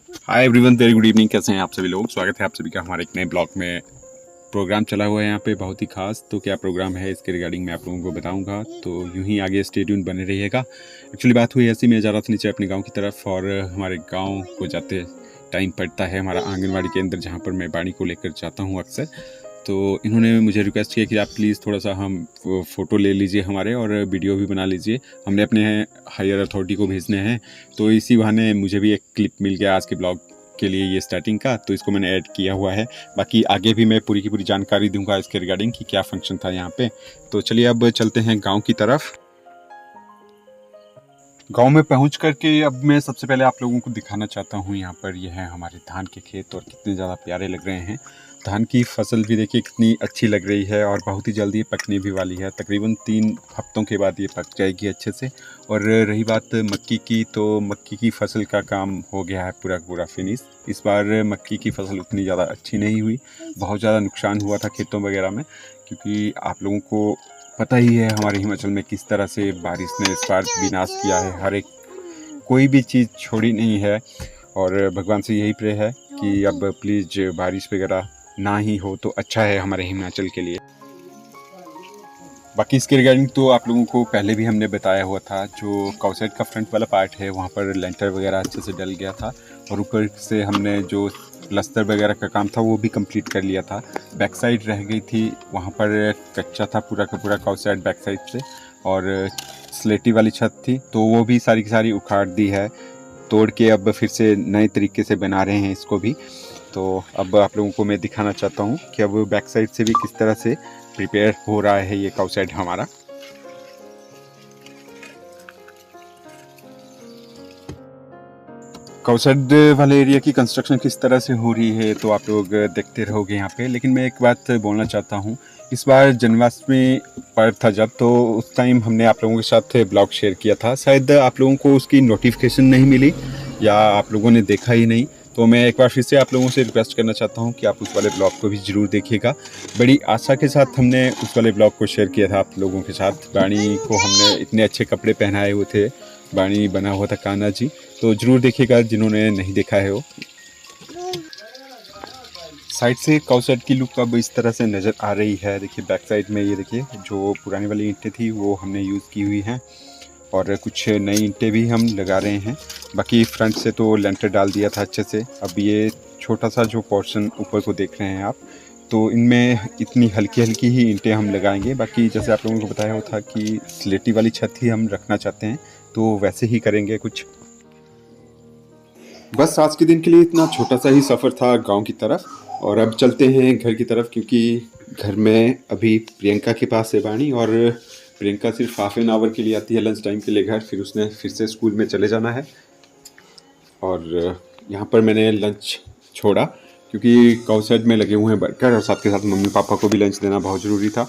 Hi everyone, very good evening. कैसे हैं आप सभी लोग? स्वागत है आप सभी का हमारे एक नए ब्लॉग में। प्रोग्राम चला हुआ है यहाँ पे बहुत ही खास। तो क्या प्रोग्राम है इसके रिगार्डिंग मैं आप लोगों को बताऊंगा, तो यूं ही आगे स्टे ट्यून बने रहिएगा। एक्चुअली बात हुई ऐसी, मैं जा रहा था नीचे अपने गांव की तरफ, और हमारे गांव को जाते टाइम पड़ता है हमारा आंगनवाड़ी केंद्र, जहाँ पर मैं बाड़ी को लेकर जाता हूँ अक्सर। तो इन्होंने मुझे रिक्वेस्ट किया कि आप प्लीज़ थोड़ा सा हम फ़ोटो ले लीजिए हमारे, और वीडियो भी बना लीजिए। हमने अपने हायर अथॉरिटी को भेजने हैं, तो इसी बहाने मुझे भी एक क्लिप मिल गया आज के ब्लॉग के लिए, ये स्टार्टिंग का, तो इसको मैंने ऐड किया हुआ है। बाकी आगे भी मैं पूरी की पूरी जानकारी दूंगा इसके रिगार्डिंग कि क्या फंक्शन था यहाँ पे। तो चलिए अब चलते हैं गांव की तरफ। गांव में पहुंच करके अब मैं सबसे पहले आप लोगों को दिखाना चाहता हूं, यहाँ पर ये है हमारे धान के खेत, और कितने ज़्यादा प्यारे लग रहे हैं। धान की फसल भी देखिए कितनी अच्छी लग रही है, और बहुत ही जल्दी पकने भी वाली है। तकरीबन 3 हफ्तों के बाद ये पक जाएगी अच्छे से। और रही बात मक्की की, तो मक्की की फसल का काम हो गया है पूरा पूरा फिनिश। इस बार मक्की की फसल उतनी ज़्यादा अच्छी नहीं हुई, बहुत ज़्यादा नुकसान हुआ था खेतों वगैरह में, क्योंकि आप लोगों को पता ही है हमारे हिमाचल में किस तरह से बारिश ने इस बार विनाश किया है। हर एक कोई भी चीज़ छोड़ी नहीं है, और भगवान से यही प्रे है कि अब प्लीज़ बारिश वगैरह ना ही हो तो अच्छा है हमारे हिमाचल के लिए। बाकी इसके रिगार्डिंग तो आप लोगों को पहले भी हमने बताया हुआ था, जो काउसाइड का फ्रंट वाला पार्ट है वहाँ पर लेंटर वगैरह अच्छे से डल गया था, और ऊपर से हमने जो प्लस्तर वगैरह का काम था वो भी कंप्लीट कर लिया था। बैक साइड रह गई थी, वहाँ पर कच्चा था पूरा का पूरा काउसाइड बैक साइड से, और स्लेटी वाली छत थी तो वो भी सारी की सारी उखाड़ दी है, तोड़ के अब फिर से नए तरीके से बना रहे हैं इसको भी। तो अब आप लोगों को मैं दिखाना चाहता हूँ कि अब बैक साइड से भी किस तरह से प्रिपेयर हो रहा है ये काउसाइड हमारा। काउसाइड वाले एरिया की कंस्ट्रक्शन किस तरह से हो रही है तो आप लोग देखते रहोगे यहाँ पे। लेकिन मैं एक बात बोलना चाहता हूँ, इस बार जन्माष्टमी पर्व था जब, तो उस टाइम हमने आप लोगों के साथ ब्लॉग शेयर किया था। शायद आप लोगों को उसकी नोटिफिकेशन नहीं मिली, या आप लोगों ने देखा ही नहीं। तो मैं एक बार फिर से आप लोगों से रिक्वेस्ट करना चाहता हूँ कि आप उस वाले ब्लॉग को भी ज़रूर देखिएगा। बड़ी आशा के साथ हमने उस वाले ब्लॉग को शेयर किया था आप लोगों के साथ। बाणी को हमने इतने अच्छे कपड़े पहनाए हुए थे, बाणी बना हुआ था कान्हा जी, तो ज़रूर देखिएगा जिन्होंने नहीं देखा है वो। साइड से काउसाइड की लुक अब इस तरह से नज़र आ रही है। देखिए बैक साइड में ये देखिए जो पुरानी वाली ईंटें थी वो हमने यूज़ की हुई हैं, और कुछ नई ईंटें भी हम लगा रहे हैं। बाकी फ्रंट से तो लेंटर डाल दिया था अच्छे से। अब ये छोटा सा जो पोर्शन ऊपर को देख रहे हैं आप, तो इनमें इतनी हल्की हल्की ही ईंटें हम लगाएंगे। बाकी जैसे आप लोगों को बताया हुआ था कि स्लेटी वाली छत ही हम रखना चाहते हैं, तो वैसे ही करेंगे कुछ। बस आज के दिन के लिए इतना छोटा सा ही सफ़र था गांव की तरफ, और अब चलते हैं घर की तरफ, क्योंकि घर में अभी प्रियंका के पास है बाणी, और प्रियंका सिर्फ हाफ एन आवर के लिए आती है लंच टाइम के लिए घर, फिर उसने फिर से स्कूल में चले जाना है। और यहाँ पर मैंने लंच छोड़ा क्योंकि काउसाइड में लगे हुए हैं वर्कर, और साथ के साथ मम्मी पापा को भी लंच देना बहुत ज़रूरी था।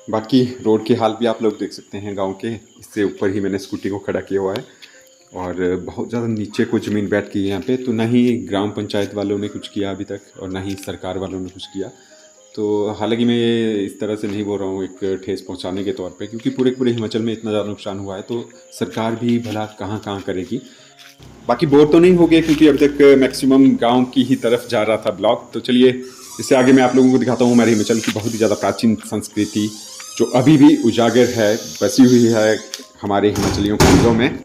बाकी रोड के हाल भी आप लोग देख सकते हैं गांव के। इससे ऊपर ही मैंने स्कूटी को खड़ा किया हुआ है, और बहुत ज़्यादा नीचे को ज़मीन बैठ गई है यहाँ पे। तो ना ही ग्राम पंचायत वालों ने कुछ किया अभी तक, और ना ही सरकार वालों ने कुछ किया। तो हालांकि मैं ये इस तरह से नहीं बोल रहा हूँ एक ठेस पहुँचाने के तौर पे, क्योंकि पूरे पूरे हिमाचल में इतना ज़्यादा नुकसान हुआ है, तो सरकार भी भला कहाँ कहाँ करेगी। बाकी बोर तो नहीं हो गए, क्योंकि अभी तक मैक्सिमम गाँव की ही तरफ जा रहा था ब्लॉग। तो चलिए इससे आगे मैं आप लोगों को दिखाता हूँ हमारे हिमाचल की बहुत ही ज़्यादा प्राचीन संस्कृति, जो अभी भी उजागर है, बसी हुई है हमारे हिमाचलियों के दिलों में।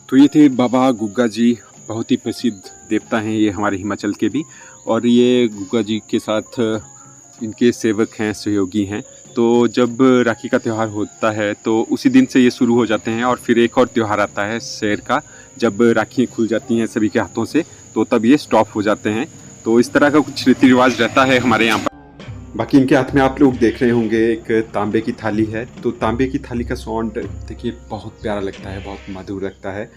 तो ये थे बाबा गुग्गा जी, बहुत ही प्रसिद्ध देवता हैं ये हमारे हिमाचल के भी। और ये गुग्गा जी के साथ इनके सेवक हैं, सहयोगी हैं। तो जब राखी का त्यौहार होता है तो उसी दिन से ये शुरू हो जाते हैं, और फिर एक और त्यौहार आता है शेर का, जब राखियाँ खुल जाती हैं सभी के हाथों से, तो तब ये स्टॉप हो जाते हैं। तो इस तरह का कुछ रीति रिवाज रहता है हमारे यहाँ पर। बाकी इनके हाथ में आप लोग देख रहे होंगे एक तांबे की थाली है, तो तांबे की थाली का साउंड देखिए बहुत प्यारा लगता है, बहुत मधुर लगता है।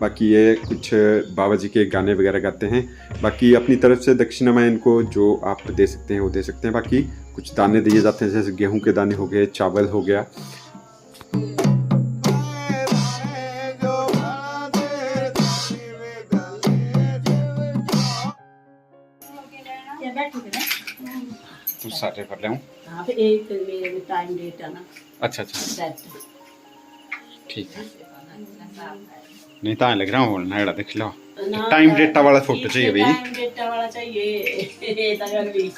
बाकी ये कुछ बाबा जी के गाने वगैरह गाते हैं। बाकी अपनी तरफ से दक्षिणा में इनको जो आप दे सकते हैं वो दे सकते हैं। बाकी कुछ दाने दिए जाते हैं, जैसे गेहूं के दाने हो गए, चावल हो गया। तू सारे कर ले हूं। हां फिर एक मेरे टाइम डेट है ना। अच्छा ठीक है। नहीं तो लग रहा हूँ ना देख लो टाइम डेटा वाला फोटो चाहिए भाई, टाइम डेटा वाला चाहिए।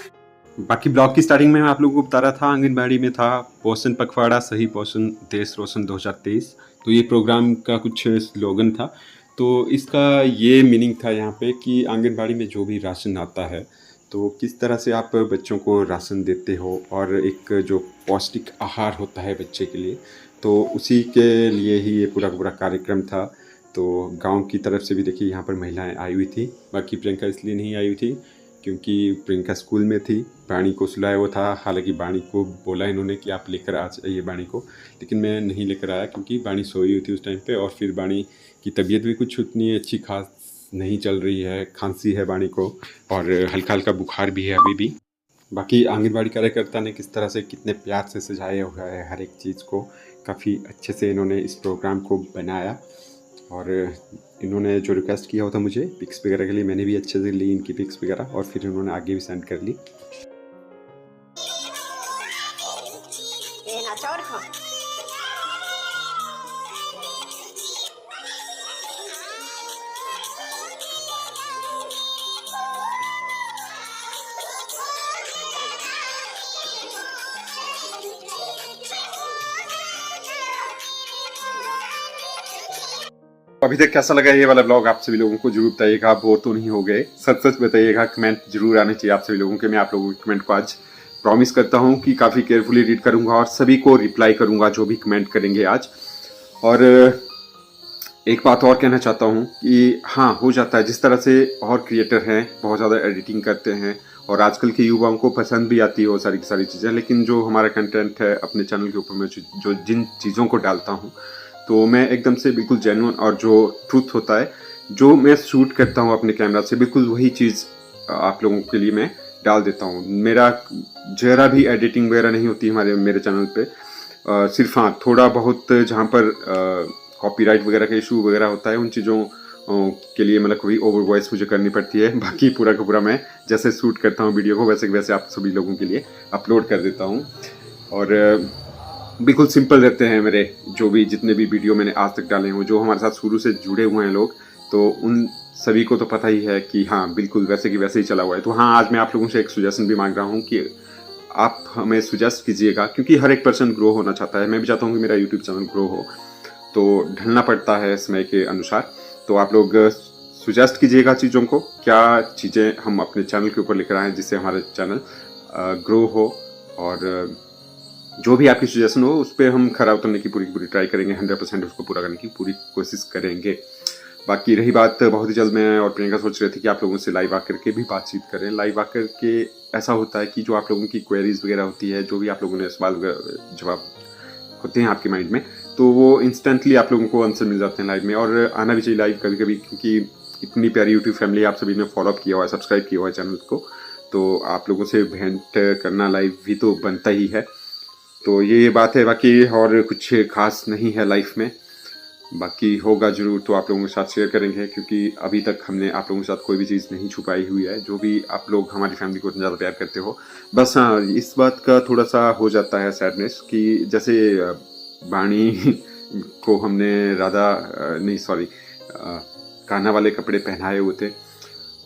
बाकी ब्लॉग की स्टार्टिंग में मैं आप लोगों को बता रहा था आंगनबाड़ी में था पोषण पखवाड़ा सही पोषण देश रोशन 2023। तो ये प्रोग्राम का कुछ स्लोगन था। तो इसका ये मीनिंग था यहाँ पे कि आंगनबाड़ी में जो भी राशन आता है तो किस तरह से आप बच्चों को राशन देते हो और एक जो पौष्टिक आहार होता है बच्चे के लिए, तो उसी के लिए ही ये पूरा पूरा कार्यक्रम था। तो गांव की तरफ से भी देखिए यहाँ पर महिलाएं आई हुई थी। बाकी प्रियंका इसलिए नहीं आई हुई थी क्योंकि प्रियंका स्कूल में थी, बाणी को सुलाया हुआ था। हालांकि बाणी को बोला इन्होंने कि आप लेकर आ जाइए बाणी को, लेकिन मैं नहीं लेकर आया क्योंकि बाणी सोई हुई थी उस टाइम पे। और फिर बाणी की तबीयत भी कुछ उतनी अच्छी खास नहीं चल रही है, खांसी है बाणी को और हल्का हल्का बुखार भी है अभी भी। बाकी आंगनबाड़ी कार्यकर्ता ने किस तरह से कितने प्यार से सजाया हुआ है हर एक चीज़ को, काफ़ी अच्छे से इन्होंने इस प्रोग्राम को बनाया। और इन्होंने जो रिक्वेस्ट किया होता मुझे पिक्स वगैरह के लिए, मैंने भी अच्छे से ली इनकी पिक्स वगैरह और फिर इन्होंने आगे भी सेंड कर ली। अभी तक कैसा लगा ये वाला ब्लॉग आप सभी लोगों को जरूर बताइएगा, बोर तो नहीं हो गए, सच सच बताइएगा, कमेंट जरूर आने चाहिए आप सभी लोगों के। मैं आप लोगों के कमेंट को आज प्रॉमिस करता हूं कि काफ़ी केयरफुली रीड करूंगा और सभी को रिप्लाई करूंगा जो भी कमेंट करेंगे आज। और एक बात और कहना चाहता हूं कि हाँ, हो जाता है जिस तरह से और क्रिएटर हैं बहुत ज़्यादा एडिटिंग करते हैं और आजकल के युवाओं को पसंद भी आती है वो सारी की सारी चीज़ें, लेकिन जो हमारा कंटेंट है अपने चैनल के ऊपर मैं जो जिन चीज़ों को डालता हूँ तो मैं एकदम से बिल्कुल जेन्युइन और जो ट्रूथ होता है जो मैं शूट करता हूँ अपने कैमरा से, बिल्कुल वही चीज़ आप लोगों के लिए मैं डाल देता हूँ। मेरा जरा भी एडिटिंग वगैरह नहीं होती मेरे चैनल पे। सिर्फ हाँ, थोड़ा बहुत जहाँ पर कॉपीराइट वगैरह का इशू वगैरह होता है उन चीज़ों के लिए मतलब कोई ओवर वॉइस मुझे करनी पड़ती है। बाकी पूरा का पूरा मैं जैसे शूट करता हूँ वीडियो को वैसे वैसे आप सभी लोगों के लिए अपलोड कर देता हूँ। और बिल्कुल सिंपल रहते हैं मेरे जो भी जितने भी वीडियो मैंने आज तक डाले हों। जो हमारे साथ शुरू से जुड़े हुए हैं लोग तो उन सभी को तो पता ही है कि हाँ बिल्कुल वैसे की वैसे ही चला हुआ है। तो हाँ, आज मैं आप लोगों से एक सुजेशन भी मांग रहा हूँ कि आप हमें सुजेस्ट कीजिएगा, क्योंकि हर एक पर्सन ग्रो होना चाहता है। मैं भी चाहता हूँ कि मेरा यूट्यूब चैनल ग्रो हो, तो ढलना पड़ता है समय के अनुसार। तो आप लोग सुजेस्ट कीजिएगा चीज़ों को, क्या चीज़ें हम अपने चैनल के ऊपर लेकर आएँ जिससे हमारा चैनल ग्रो हो। और जो भी आपकी सजेशन हो उस पर हम खरा उतरने की पूरी ट्राई करेंगे, 100% उसको पूरा करने की पूरी कोशिश करेंगे। बाकी रही बात, बहुत ही जल्द मैं और प्रियंका सोच रहे थे कि आप लोगों से लाइव आकर के भी बातचीत करें। लाइव आकर के ऐसा होता है कि जो आप लोगों की क्वेरीज वगैरह होती है, जो भी आप लोगों ने सवाल जवाब होते हैं आपके माइंड में, तो वो इंस्टेंटली आप लोगों को आंसर मिल जाते हैं लाइव में। और आना भी चाहिए लाइव कभी कभी, क्योंकि इतनी प्यारी यूट्यूब फैमिली आप सभी ने फॉलो अप किया हुआ है, सब्सक्राइब किया हुआ है चैनल को, तो आप लोगों से भेंट करना लाइव भी तो बनता ही है। तो ये बात है, बाकी और कुछ खास नहीं है लाइफ में। बाकी होगा ज़रूर तो आप लोगों के साथ शेयर करेंगे, क्योंकि अभी तक हमने आप लोगों के साथ कोई भी चीज़ नहीं छुपाई हुई है। जो भी आप लोग हमारी फैमिली को इतना ज़्यादा प्यार करते हो, बस हाँ इस बात का थोड़ा सा हो जाता है सैडनेस कि जैसे बाणी को हमने कान्हा वाले कपड़े पहनाए हुए थे,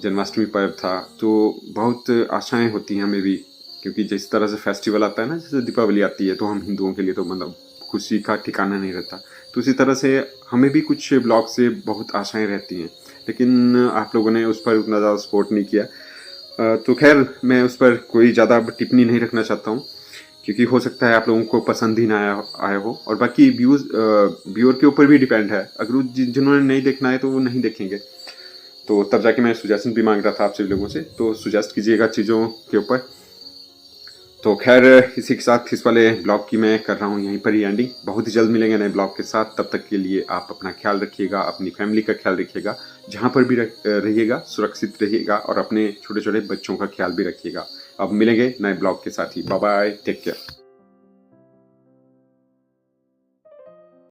जन्माष्टमी पर्व था, तो बहुत आशाएं होती हैं हमें भी, क्योंकि जिस तरह से फेस्टिवल आता है ना, जैसे दीपावली आती है तो हम हिंदुओं के लिए तो मतलब खुशी का ठिकाना नहीं रहता, तो उसी तरह से हमें भी कुछ ब्लॉग से बहुत आशाएं रहती हैं, लेकिन आप लोगों ने उस पर उतना ज़्यादा सपोर्ट नहीं किया। तो खैर मैं उस पर कोई ज़्यादा टिप्पणी नहीं रखना चाहता हूँ, क्योंकि हो सकता है आप लोगों को पसंद ही ना आया हो। और बाकी व्यूअर के ऊपर भी डिपेंड है, अगर जिन्होंने नहीं देखना है तो वो नहीं देखेंगे, तो तब जाके मैं सुजेशन भी मांग रहा था आप सभी लोगों से, तो सुजेस्ट कीजिएगा चीज़ों के ऊपर। तो खैर इसी के साथ इस वाले ब्लॉग की मैं कर रहा हूँ यहीं पर ही एंडिंग। बहुत ही जल्द मिलेंगे नए ब्लॉग के साथ, तब तक के लिए आप अपना ख्याल रखिएगा, अपनी फैमिली का ख्याल रखिएगा, जहाँ पर भी रहिएगा सुरक्षित रहिएगा और अपने छोटे छोटे बच्चों का ख्याल भी रखिएगा। अब मिलेंगे नए ब्लॉग के साथ ही। Bye bye, take care.